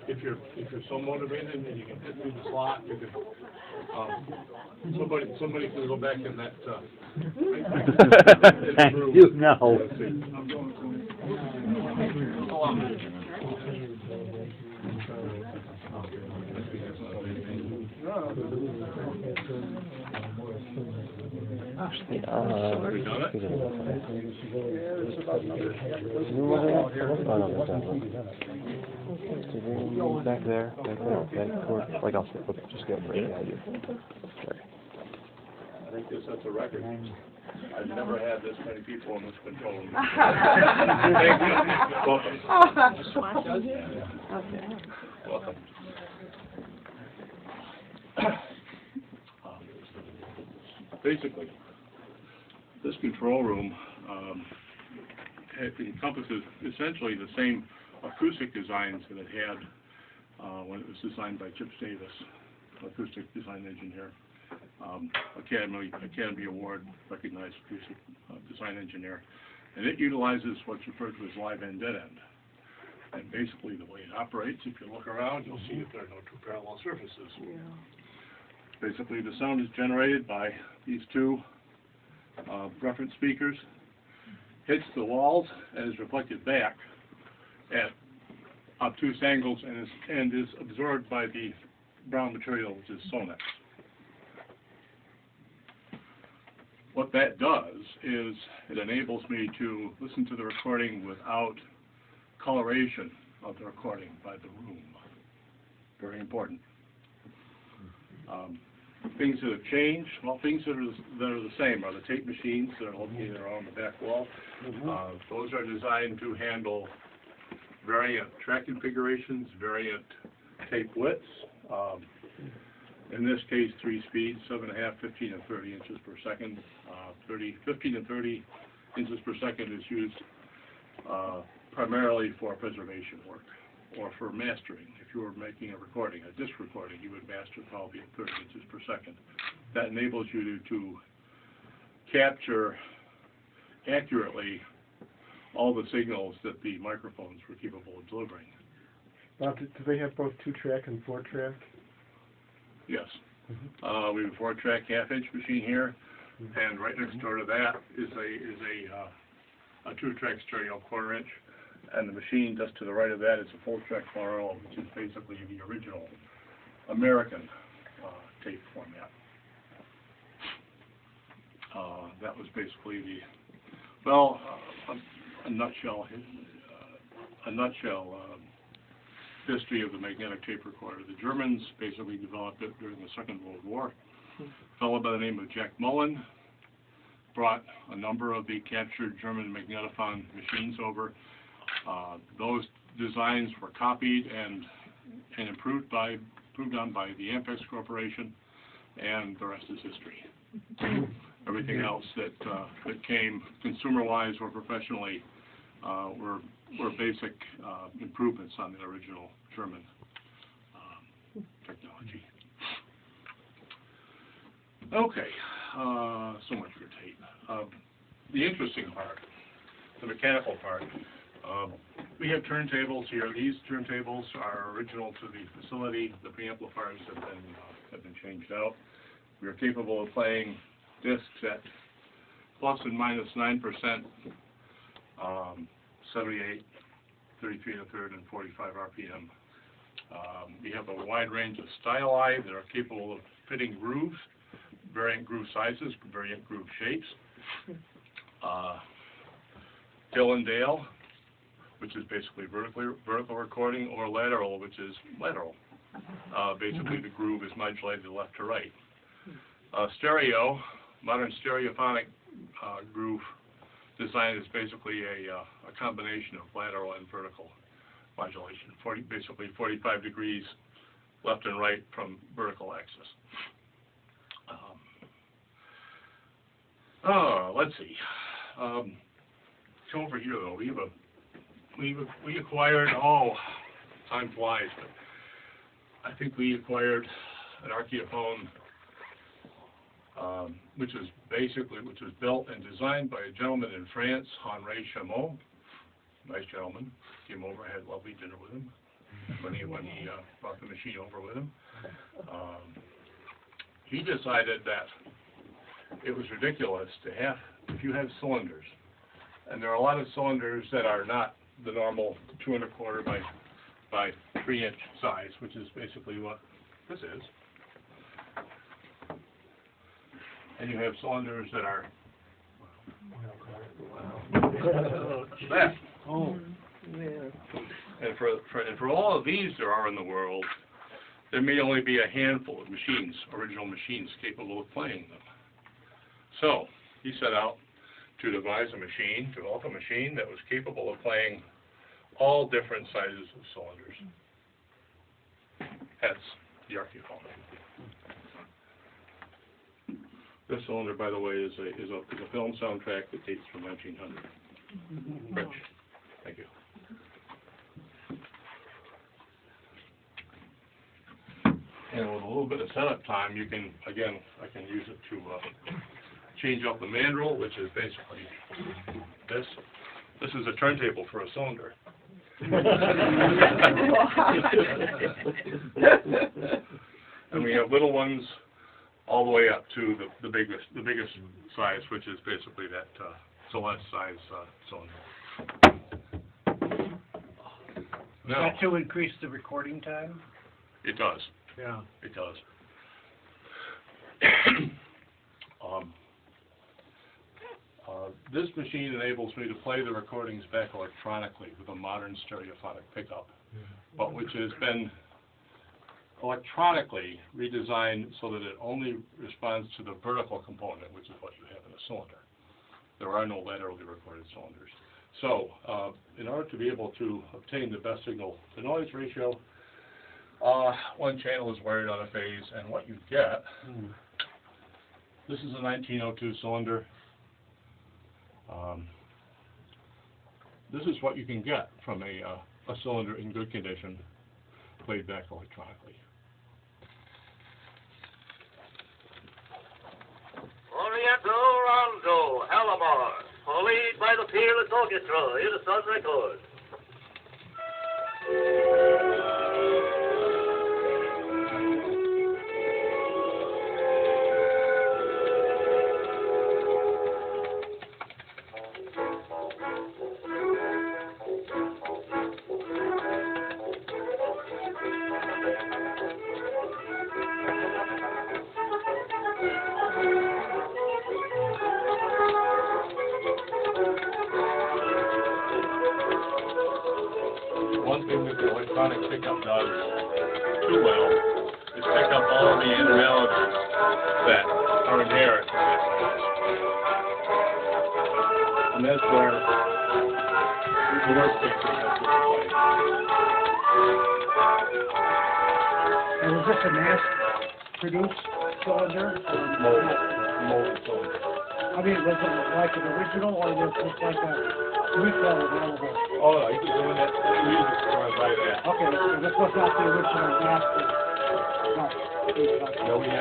If you're so motivated and you can fit through the slot, you can. Somebody can go back in that. Thank you. No. Let's see. Back there, okay, like I'll say, okay, just get right behind you. Sorry. I think this sets a record. I've never had this many people in this control room. Thank you. Welcome. Basically, this control room it encompasses essentially the same acoustic designs that it had when it was designed by Chip Davis, acoustic design engineer, Academy Award recognized acoustic design engineer, and it utilizes what's referred to as live end dead end. And basically, the way it operates, if you look around, you'll see that there are no two parallel surfaces. Yeah. Basically, the sound is generated by these two reference speakers, hits the walls, and is reflected back at obtuse angles and is absorbed by the brown material, which is Sonex. What that does is it enables me to listen to the recording without coloration of the recording by the room. Very important. Things that have changed, well, things that are the same are the tape machines that are located around the back wall. Those are designed to handle variant track configurations, variant tape widths. In this case, 3 speeds, 7.5, 15, and 30 inches per second. 15 and 30 inches per second is used primarily for preservation work or for mastering. If you were making a recording, a disc recording, you would master probably at 30 inches per second. That enables you to capture accurately all the signals that the microphones were capable of delivering. Do they have both 2-track and 4-track? Yes. We have a 4-track half-inch machine here, and right next door to that is a 2-track stereo 1/4 inch, and the machine just to the right of that is a full-track mono, which is basically the original American tape format. That was basically the, well, a nutshell history of the magnetic tape recorder. The Germans basically developed it during the Second World War. A fellow by the name of Jack Mullen brought a number of the captured German magnetophone machines over. Those designs were copied and improved on by the Ampex Corporation, and the rest is history. Everything else that came consumer-wise or professionally were basic improvements on the original German technology. Okay, so much for tape. The interesting part, the mechanical part, we have turntables here. These turntables are original to the facility. The preamplifiers have been changed out. We are capable of playing discs at plus and minus 9%, 78, 33 1/3, and 45 RPM. We have a wide range of styli that are capable of fitting grooves, variant groove sizes, variant groove shapes. Dill and Dale, which is basically vertical recording, or lateral, which is lateral. Basically, the groove is modulated left to right. Stereo, modern stereophonic groove design is basically a combination of lateral and vertical modulation, basically 45 degrees left and right from vertical axis. Let's see. Over here, though, we acquired, time flies, but I think we acquired an Archaeophone, which was built and designed by a gentleman in France, Henri Chameau. nice gentleman, came over, had a lovely dinner with him when he brought the machine over with him. He decided that it was ridiculous to have, if you have cylinders, and there are a lot of cylinders that are not the normal 2 1/4 by 3 inch size, which is basically what this is. And you have cylinders that are that. Oh. And for all of these there are in the world, there may only be a handful of machines, original machines, capable of playing them. So he set out to devise a machine, develop a machine that was capable of playing all different sizes of cylinders. Hence the Archiphone. This cylinder, by the way, is a film soundtrack that dates from 1900. Rich, thank you. And with a little bit of setup time, you can, again, I can use it to change out the mandrel, which is basically this. This is a turntable for a cylinder. And we have little ones all the way up to the biggest size, which is basically that Celeste size cylinder. Now, That to increase the recording time? it does. Yeah. It does. This machine enables me to play the recordings back electronically with a modern stereophonic pickup, but which has been electronically redesigned so that it only responds to the vertical component, which is what you have in a cylinder. There are no laterally recorded cylinders. So, in order to be able to obtain the best signal-to-noise ratio, one channel is wired on a phase, and what you get, this is a 1902 cylinder. This is what you can get from a cylinder in good condition, played back electronically. Oriental Rondo, Halamar, lead by the Fearless Orchestra, in the Sun Record. One thing that the electronic pickup does too well is pick up all of the anomalies that are inherent in that noise. And that's where the workstation comes into play. And was this a mass-produced cylinder? Molded cylinder. I mean, was it like an original, or was this like a retail available? Oh, no, you can go in that music store and buy that. Okay, so this was not the original mass. No, we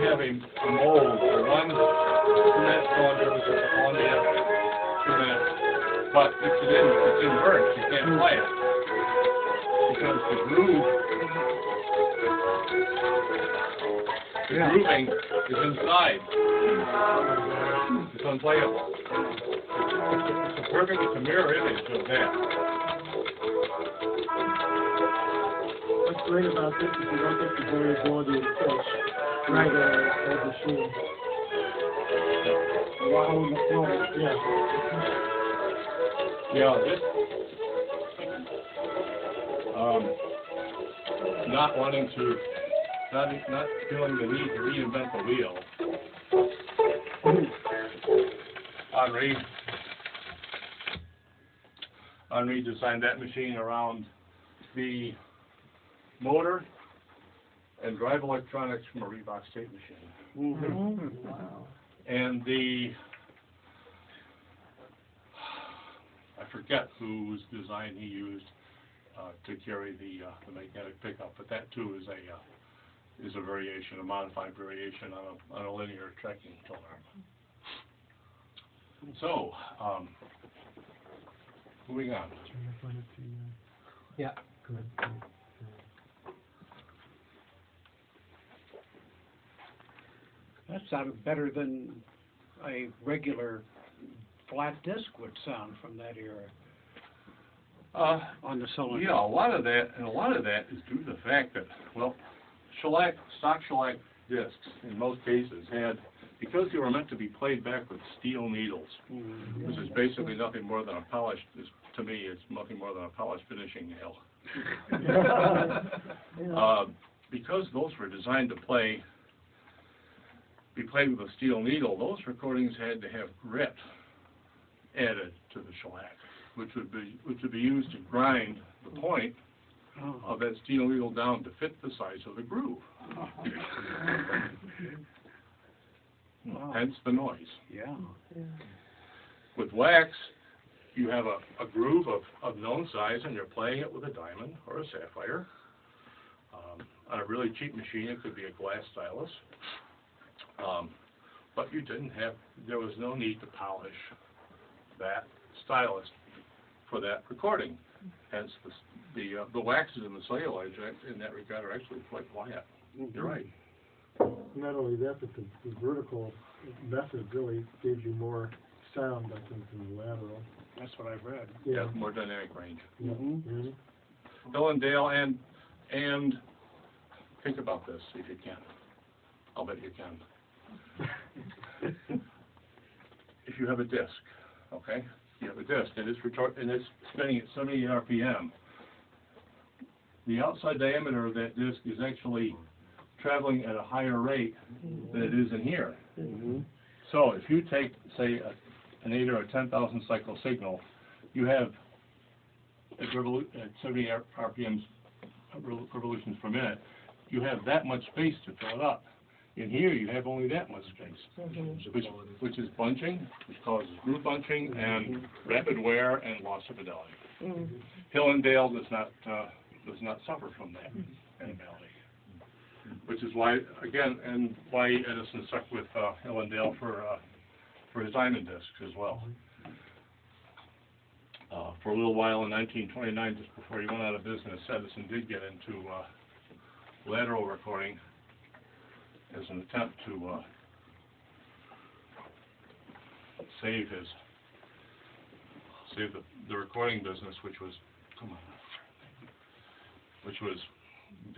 have a mold for one cement cylinder, which is a Columbia cement, but it's inverted. You can't play it because the grooving is inside. It's unplayable. It's a mirror image of that. What's great about this is you don't get the variability in pitch. Right. Of the machine. Wow, in the floor. Yeah. Yeah, this, not feeling the need to reinvent the wheel. Henri designed that machine around the motor and drive electronics from a Reebok tape machine. Mm-hmm. Wow. And I forget whose design he used to carry the magnetic pickup, but that too is a variation, a modified variation on a linear tracking tone arm. So, moving on. Yeah. That sounded better than a regular flat disc would sound from that era on the cylinder. Yeah, a lot of that is due to the fact that, well, stock shellac discs in most cases had, because they were meant to be played back with steel needles, which is basically nothing more than a polished, to me, it's nothing more than a polished finishing nail. Because those were designed to be played with a steel needle, those recordings had to have grit added to the shellac, which would be used to grind the point of that steel needle down to fit the size of the groove. Hence the noise. Yeah. With wax, you have a groove of known size, and you're playing it with a diamond or a sapphire. On a really cheap machine, it could be a glass stylus. But there was no need to polish that stylus for that recording. Hence, the waxes in the celluloid in that regard are actually quite quiet. You're right. Not only that, but the vertical method really gives you more sound, I think, than the lateral. That's what I've read. Yeah, more dynamic range. Yeah. Mm-hmm. Bill and Dale, and think about this if you can. I'll bet you can. If you have a disc, okay? You have a disc, and it's spinning at 70 RPM. The outside diameter of that disc is actually traveling at a higher rate than it is in here. So if you take, say, an 8 or a 10,000 cycle signal, you have at 70 RPMs revolutions per minute, you have that much space to fill it up. In here, you have only that much space, which is bunching, which causes groove bunching and rapid wear and loss of fidelity. Hill and Dale does not suffer from that animality, which is why, again, and why Edison stuck with Hill and Dale for his diamond discs as well. For a little while in 1929, just before he went out of business, Edison did get into lateral recording as an attempt to save the recording business, which was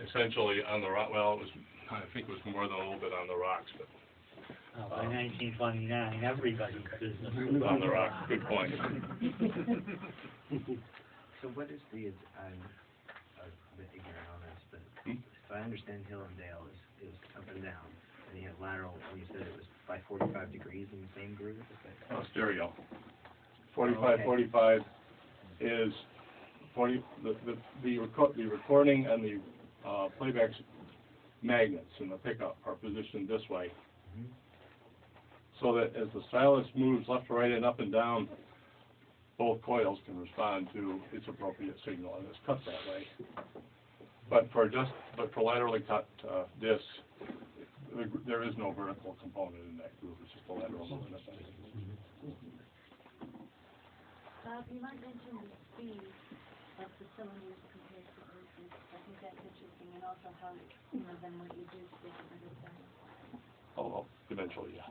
essentially on the rock. Well, I think it was more than a little bit on the rocks, but by 1929, everybody's business was on the rocks. Good point. So what is the, I'm a bit ignorant on this, but if I understand Hill and Dale is up and down, and you have lateral, and you said it was by 45 degrees in the same groove? Stereo. 45 is the recording and the playback magnets in the pickup are positioned this way, so that as the stylus moves left to right and up and down, both coils can respond to its appropriate signal, and it's cut that way. But for laterally cut discs, there is no vertical component in that groove. It's just a lateral movement. You might mention the speed of the cylinders compared to instruments. I think that's interesting, and also how, then what you do stick with it. Oh, eventually, yeah.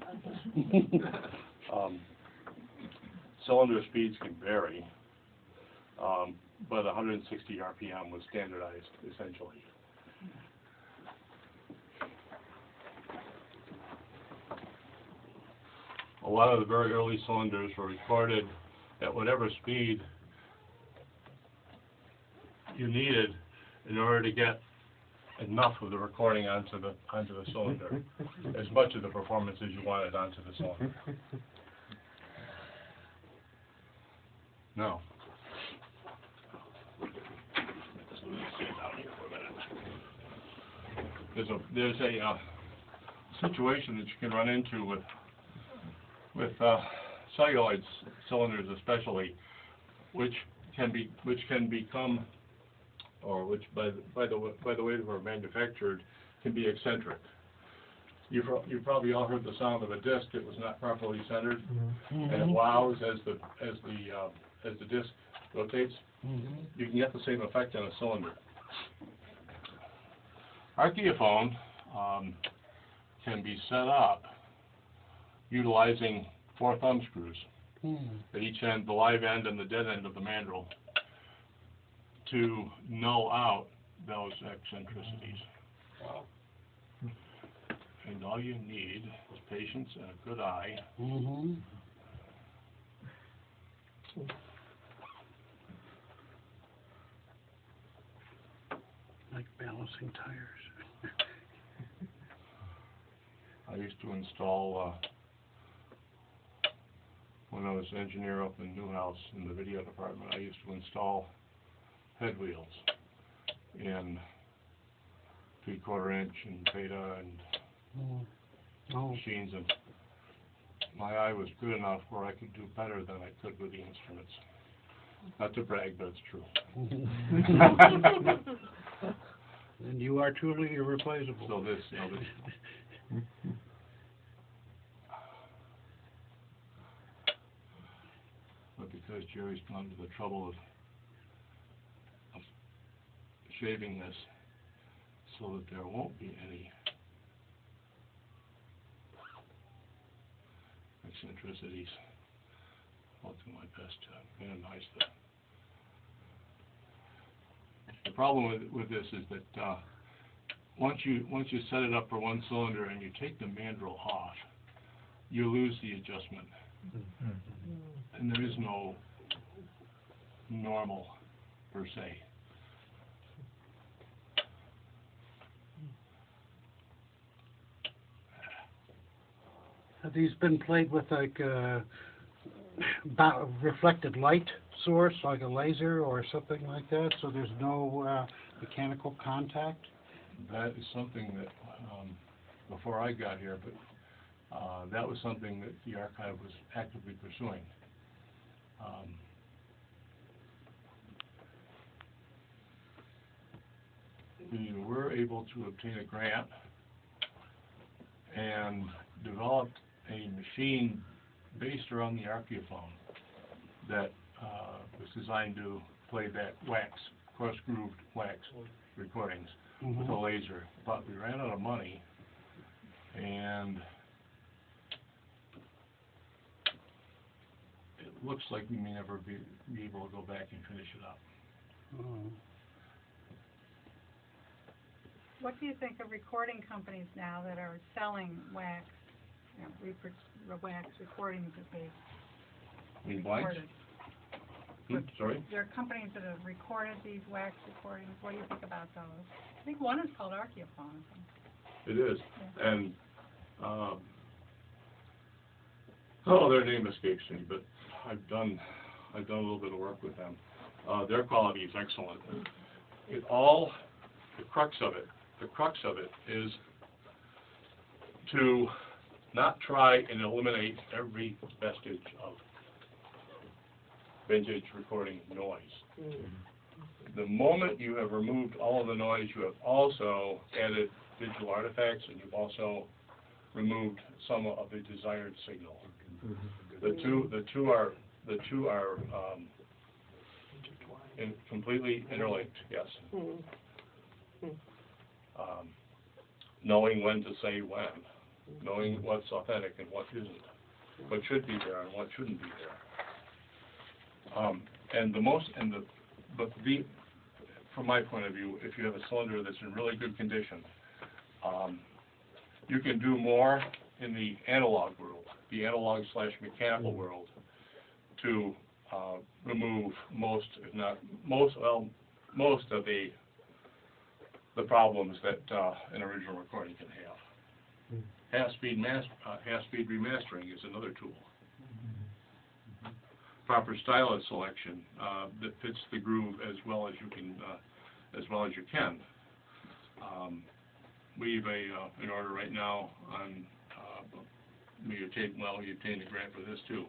Okay. Cylinder speeds can vary, but 160 RPM was standardized, essentially. A lot of the very early cylinders were recorded at whatever speed you needed in order to get enough of the recording onto the cylinder, as much of the performance as you wanted onto the cylinder. Now, there's a situation that you can run into with celluloid cylinders, especially, which can become, or which by the way they were manufactured, can be eccentric. You've probably all heard the sound of a disc that was not properly centered, Mm-hmm. and it wows as the disc rotates. Mm-hmm. You can get the same effect on a cylinder. Archaeophone can be set up utilizing 4 thumb screws at each end, the live end and the dead end of the mandrel, to null out those eccentricities. Wow. And all you need is patience and a good eye. Mm-hmm. Like balancing tires. I used to install, when I was engineer up in Newhouse in the video department, I used to install head wheels in 3/4 inch and beta and machines, and my eye was good enough where I could do better than I could with the instruments. Not to brag, but it's true. And you are truly irreplaceable. So this, but because Jerry's gone to the trouble of shaving this so that there won't be any eccentricities, I'll do my best to minimize them. The problem with this is that once you set it up for one cylinder and you take the mandrel off, you lose the adjustment, and there is no normal per se. Have these been played with like reflected light source, like a laser or something like that, so there's no mechanical contact? That is something that, before I got here, but that was something that the archive was actively pursuing. We were able to obtain a grant and developed a machine based around the Archaeophone that was designed to play back wax, cross-grooved wax recordings with a laser. But we ran out of money, and it looks like we may never be able to go back and finish it up. What do you think of recording companies now that are selling wax, wax recordings that they've Blanks? recorded? Sorry? There are companies that have recorded these wax recordings. What do you think about those? I think one is called Archaeophone. It is, Yeah. and their name escapes me, but I've done a little bit of work with them. Their quality is excellent. The crux of it is to not try and eliminate every vestige of vintage recording noise. The moment you have removed all of the noise, you have also added digital artifacts, and you've also removed some of the desired signal. The two are completely interlinked. Yes. Knowing when to say when, knowing what's authentic and what isn't, what should be there and what shouldn't be there. From my point of view, if you have a cylinder that's in really good condition, you can do more in the analog world, the analog/mechanical world, to remove most of the problems that an original recording can have. Half-speed remastering is another tool. Proper stylus selection that fits the groove as well as you can. We've an order right now on. We obtained a grant for this too,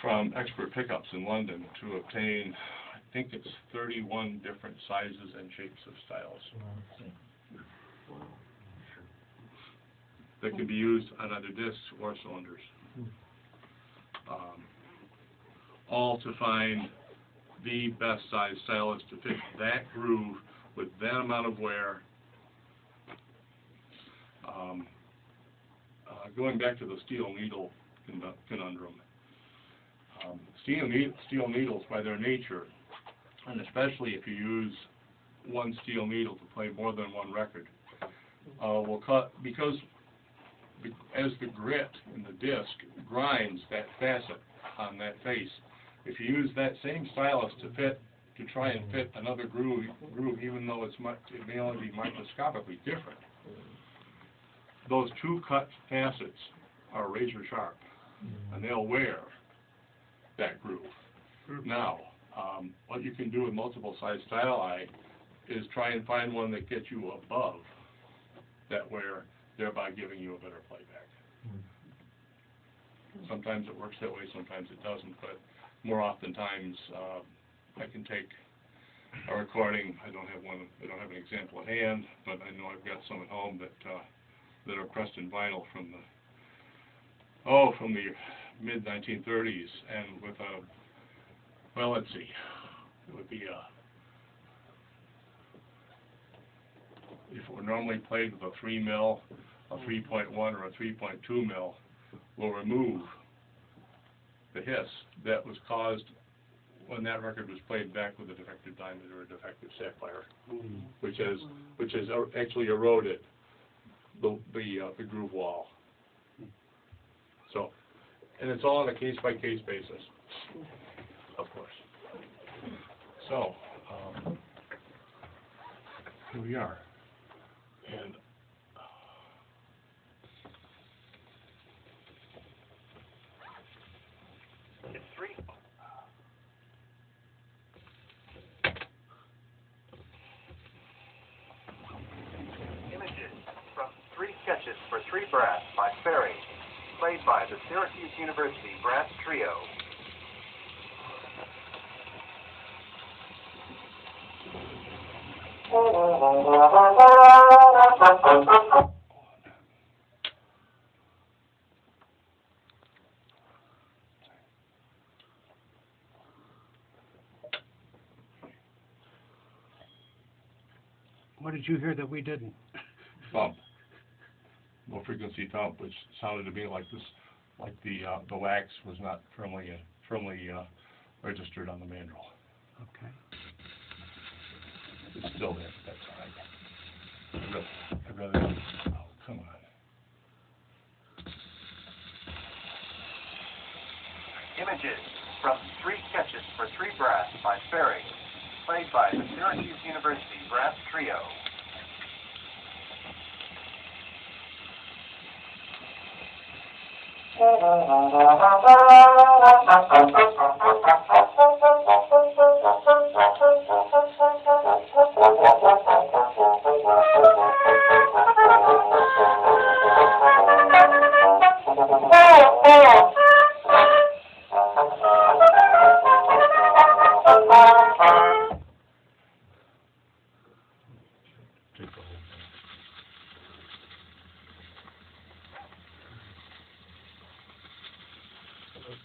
from Expert Pickups in London to obtain, I think it's 31 different sizes and shapes of stylus. that can be used on either discs or cylinders. All to find the best size stylus to fit that groove with that amount of wear. Going back to the steel needle conundrum. Steel needles, by their nature, and especially if you use one steel needle to play more than one record, will cut, because as the grit in the disc grinds that facet on that face, if you use that same stylus to try and fit another groove, even though it may only be microscopically different, those two cut facets are razor sharp, and they'll wear that groove. Now, what you can do with multiple size styli is try and find one that gets you above that wear, thereby giving you a better playback. Sometimes it works that way, sometimes it doesn't, but more oftentimes I can take a recording. I don't have an example at hand, but I know I've got some at home that are pressed in vinyl from the mid 1930s, and with let's see, it would be if it were normally played with a 3 mil, a 3.1, or a 3.2 mil, will remove the hiss that was caused when that record was played back with a defective diamond or a defective sapphire, which has actually eroded the groove wall. So, and it's all on a case-by-case basis, of course. So, here we are. And It's three. Images from Three Sketches for Three Brass by Ferry, played by the Syracuse University Brass Trio. What did you hear that we didn't? thump, low frequency thump, which sounded to me like the wax was not firmly registered on the mandrel. Okay. It's still there, but that's all right. I'd rather, oh, come on. Images from Three Sketches for Three Brass by Ferry, played by the Syracuse University Brass Trio.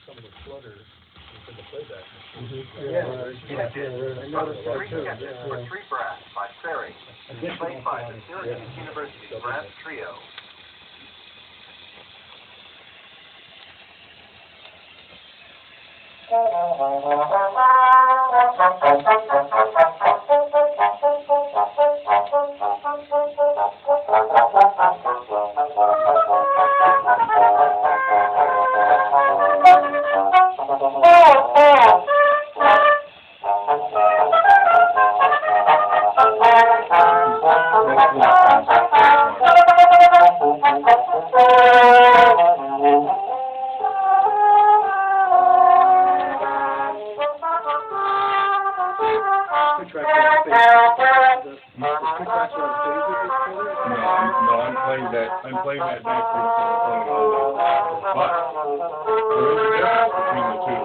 Some of the flutter is in the playback machine. Images from Three Sketches for Three Brass by Ferry, played by the Syracuse University Brass Trio. I'm playing that back but there is a difference between the two.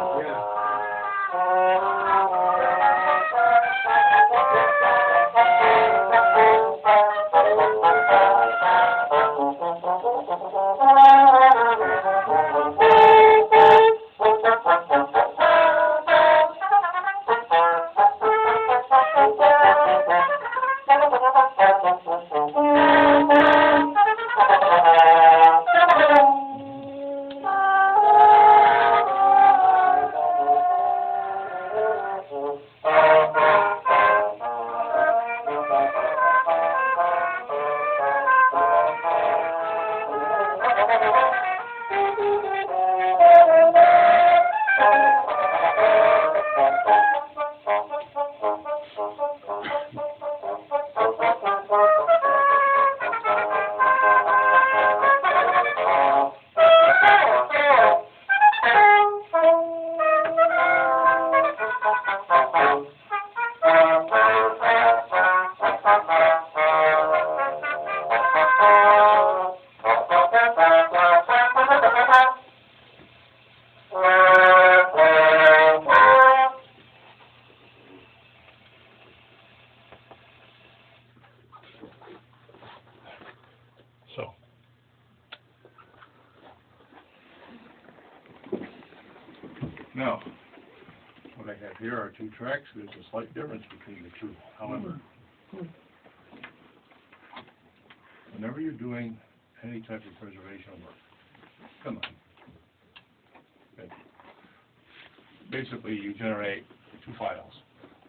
Now, what I have here are two tracks. There's a slight difference between the two. However, whenever you're doing any type of preservation work, come on. Okay. Basically, you generate two files.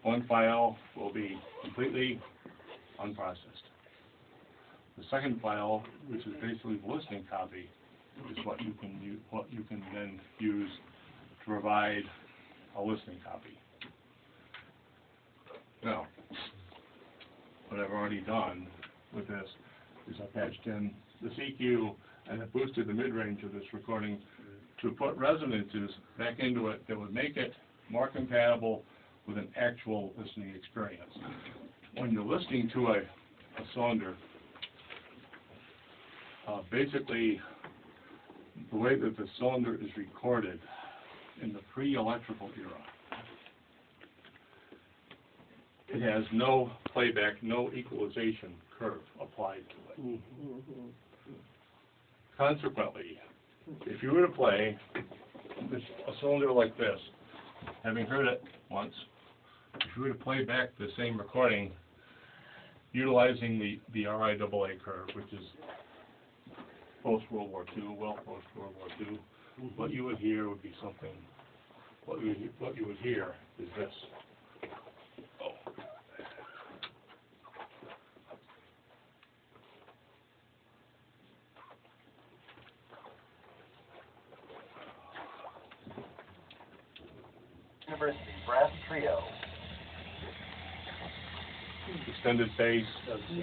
One file will be completely unprocessed. The second file, which is basically the listening copy, is what you can then use to provide a listening copy. Now, what I've already done with this is I patched in the CQ and I boosted the mid-range of this recording to put resonances back into it that would make it more compatible with an actual listening experience. When you're listening to a cylinder, basically the way that the cylinder is recorded in the pre-electrical era, it has no playback, no equalization curve applied to it. Consequently, if you were to play a cylinder like this, having heard it once, if you were to play back the same recording utilizing the RIAA curve, which is post-World War II, well post-World War II, what you would hear would be something, what you would hear is this. Oh. University Brass Trio. Extended bass,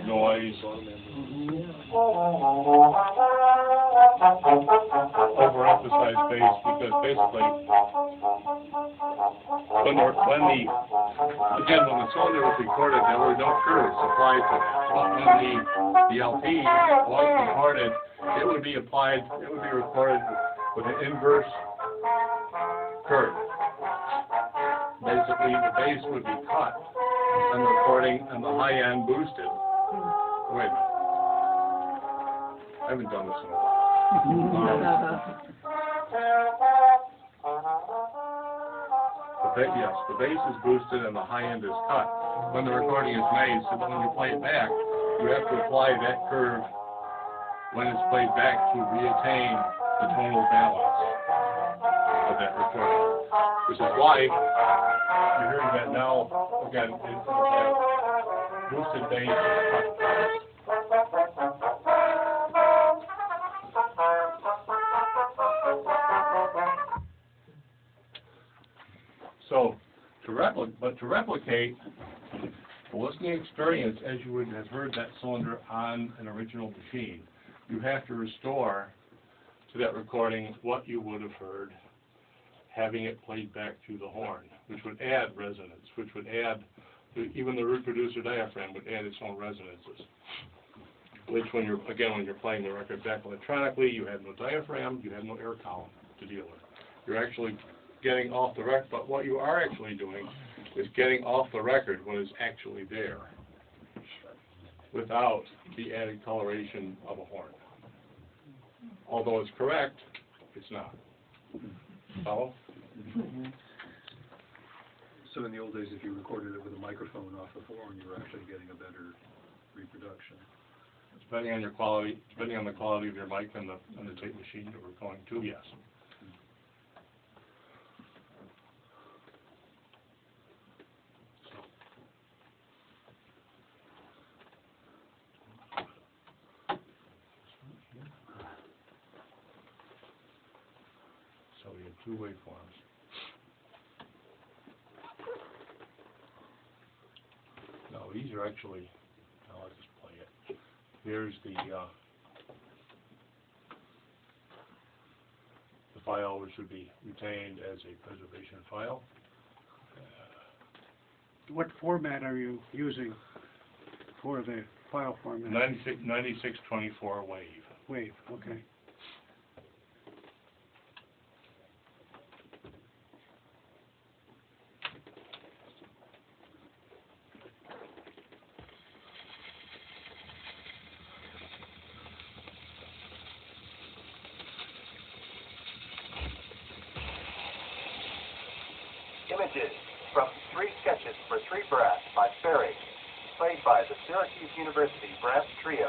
noise, overemphasized bass, because basically when the cylinder was recorded, there were no curves applied to that. But when the LP was recorded, it would be recorded with an inverse curve. Basically, the bass would be cut and the recording and the high end boosted. Wait a minute. I haven't done this in a while. Yes, the bass is boosted and the high end is cut when the recording is made, so that when you play it back, you have to apply that curve when it's played back to reattain the tonal balance of that recording. Which is why you're hearing that now, again, it's that boosted bass cut. So, to replicate the listening experience as you would have heard that cylinder on an original machine, you have to restore to that recording what you would have heard having it played back through the horn, which would add resonance, which would add, even the reproducer diaphragm would add its own resonances. Which when you're playing the record back electronically, you have no diaphragm, you have no air column to deal with. You're actually getting off the record, but what you are actually doing is getting off the record what is actually there, without the added coloration of a horn. Although it's correct, it's not. Follow? So in the old days, if you recorded it with a microphone off the horn, you were actually getting a better reproduction. Depending on your quality, depending on the quality of your mic and the tape machine that we're going to, yes. So we have two waveforms. No, these are actually, now let's just play it. Here's the file which would be retained as a preservation file. What format are you using for the file format? 9624 wave. Wave, okay. Images from 3 Sketches for 3 Brass by Ferry, played by the Syracuse University Brass Trio.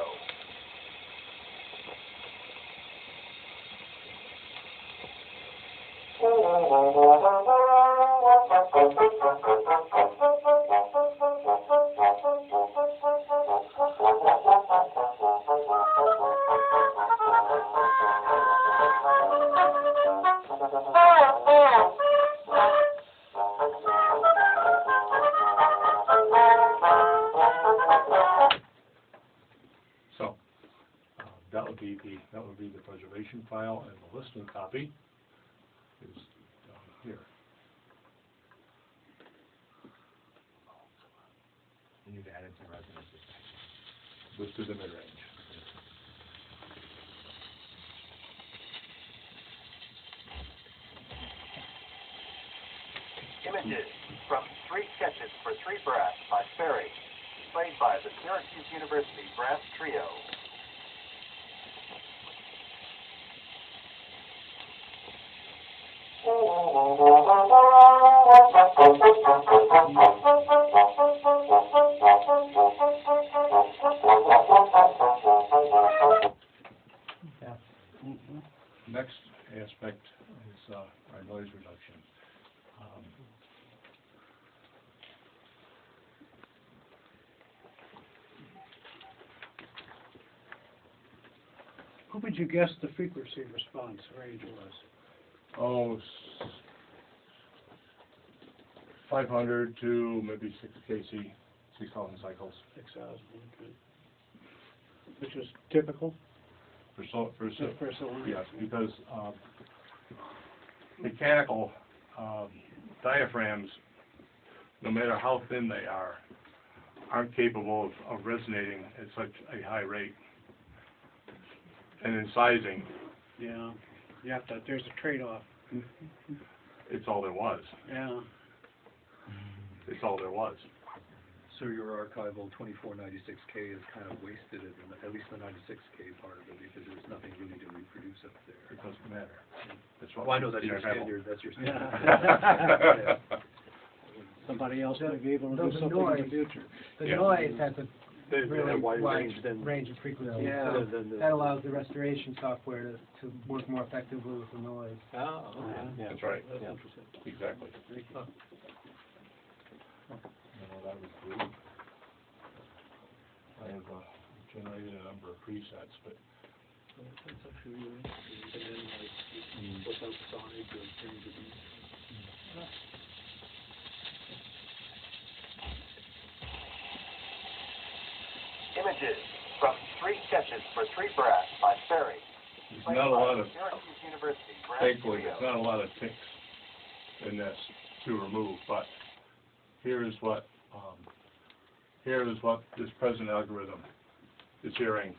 So, that would be the preservation file, and the listing copy is down here. And you've added some resonances. This is the mid-range. Images from 3 Sketches for 3 Brass by Ferry, played by the Syracuse University Brass Trio. Next aspect is our noise reduction. What would you guess the frequency response range was? Oh, 500 to maybe 6 kc, 6,000 cycles. 6,000, okay. Which is typical? For For cylinder? yes, because mechanical diaphragms, no matter how thin they are, aren't capable of resonating at such a high rate. And in sizing, Yeah, you have to, there's a trade-off. it's all there was. Yeah. It's all there was. So your archival 2496K is kind of wasted, at least the 96K part of it, because there's nothing really to reproduce up there. It doesn't matter. That's what Well, I know that's the your archival- standard, that's your Yeah. standard. Somebody else may be able to No, do the something in noise. the future. The Yeah. noise has a They have really a wide wide range than. range of frequencies. Yeah. So Than the- that allows the restoration software to work more effectively with the noise. Oh, okay. That's right. That's Yeah. interesting. Exactly. That was good. I have generated a number of presets, but That's actually really interesting. And then like, what's outside the range of these. Images from 3 Sketches for 3 Brass by Ferry, there's played not a by lot the of, Syracuse University Brass thankfully, Trio. there's not a lot of ticks in this to remove, but here is what this present algorithm is hearing.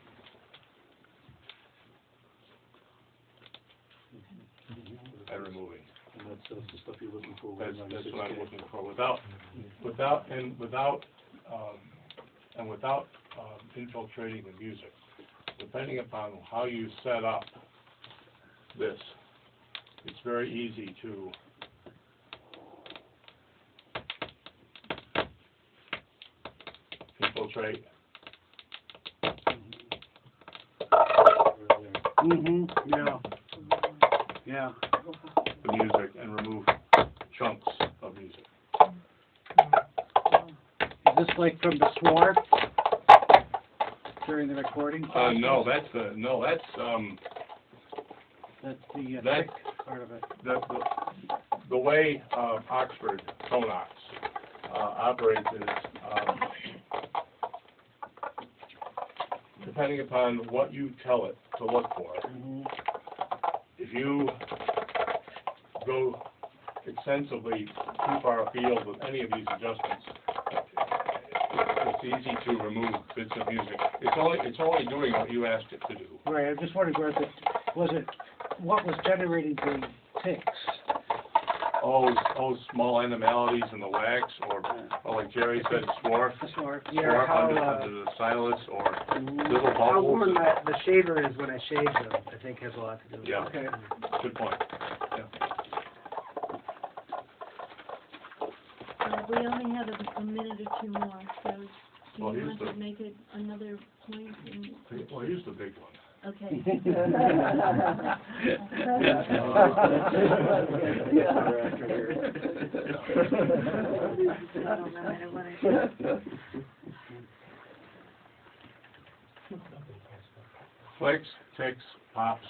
And removing. And that's the stuff you're looking for. with That's 96K. what I'm looking for. Without infiltrating the music, depending upon how you set up this, it's very easy to infiltrate Yeah. Yeah. the music and remove chunks of music. Is this like from the sward during the recording? No, that's That's the that- thick part of it. the way Oxford Tonox operates is depending upon what you tell it to look for. If you go extensively too far afield with any of these adjustments, it's easy to remove bits of music. It's only doing what you asked it to do. Right, I'm just wondering, what was generating the ticks? Oh, small animalities in the wax, or like Jerry said, swarf. Swarf. Yeah, Swarf how, under the stylus, or little How bubbles. warm the shaver is when I shave them, I think has a lot to do with it. Yeah. Okay. Good point. Yeah. we only have a minute or two more, so do Well, you here's want to the- make it another point? Well, here's the big one. Okay. No matter what I do. Clicks, ticks, pops,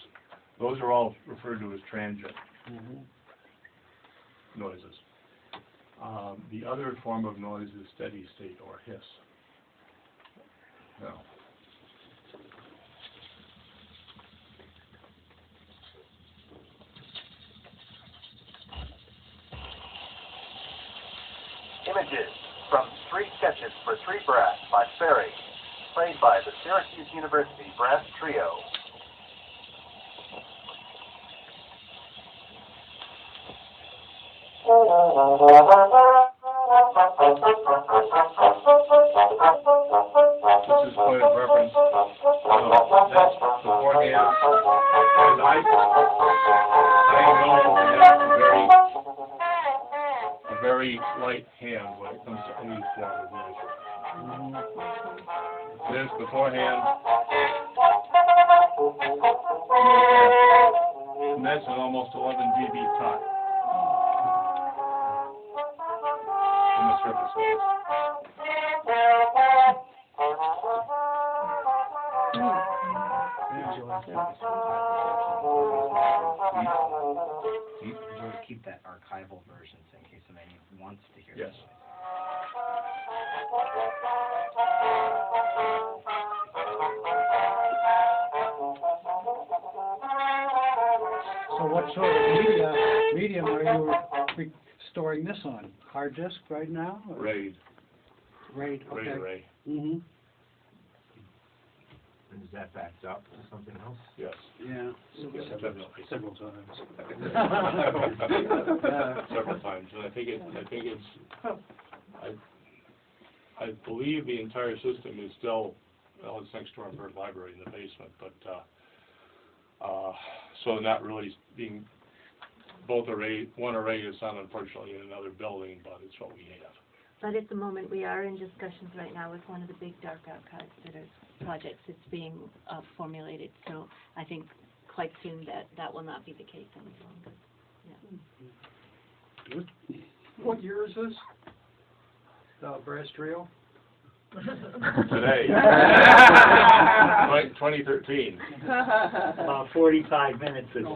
those are all referred to as transient noises. The other form of noise is steady state or hiss. Now, Images from Three Sketches for Three Brass by Ferry, played by the Syracuse University Brass Trio. this is point of reference. That's beforehand. And I know that's a very light hand when it comes to any form of music. There's beforehand. And that's an almost 11 dB cut in the surface noise. You sort of keep that archival version so in case somebody wants to hear Yes. it. So what sort of medium are you storing this on? Hard disk right now? or- RAID. RAID, RAID okay. array. Mm-hmm, And is that backed up to something else? Yes. yeah. Several times. Several times, and I think it's, I believe the entire system is still, well, it's next to our bird library in the basement, but, so not really being, one array is not unfortunately in another building, but it's what we have. But at the moment, we are in discussions right now with one of the big dark archives that are projects that's being formulated. So I think quite soon that will not be the case any longer. Yeah. What year is this? Brass Trio? Today. 2013. About 45 minutes ago.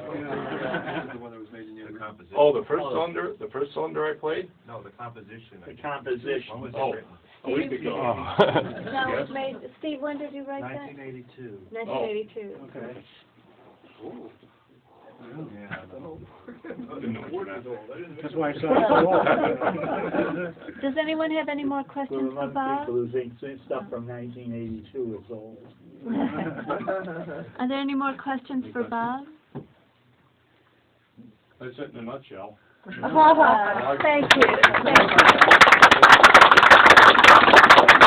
The one that was made in the composition. Oh, the first cylinder I played? No, the composition. The composition. When was it Oh, written? a week ago. No, Yes. it made, Steve, when did you write that? 1982. 1982. Okay. Yeah. Didn't know what that. That's why I said so old. Does anyone have any more For questions a for lot of Bob? people who think stuff from 1982 is old. Are there any more questions for Bob? That's it in a nutshell. Thank you. Thank you.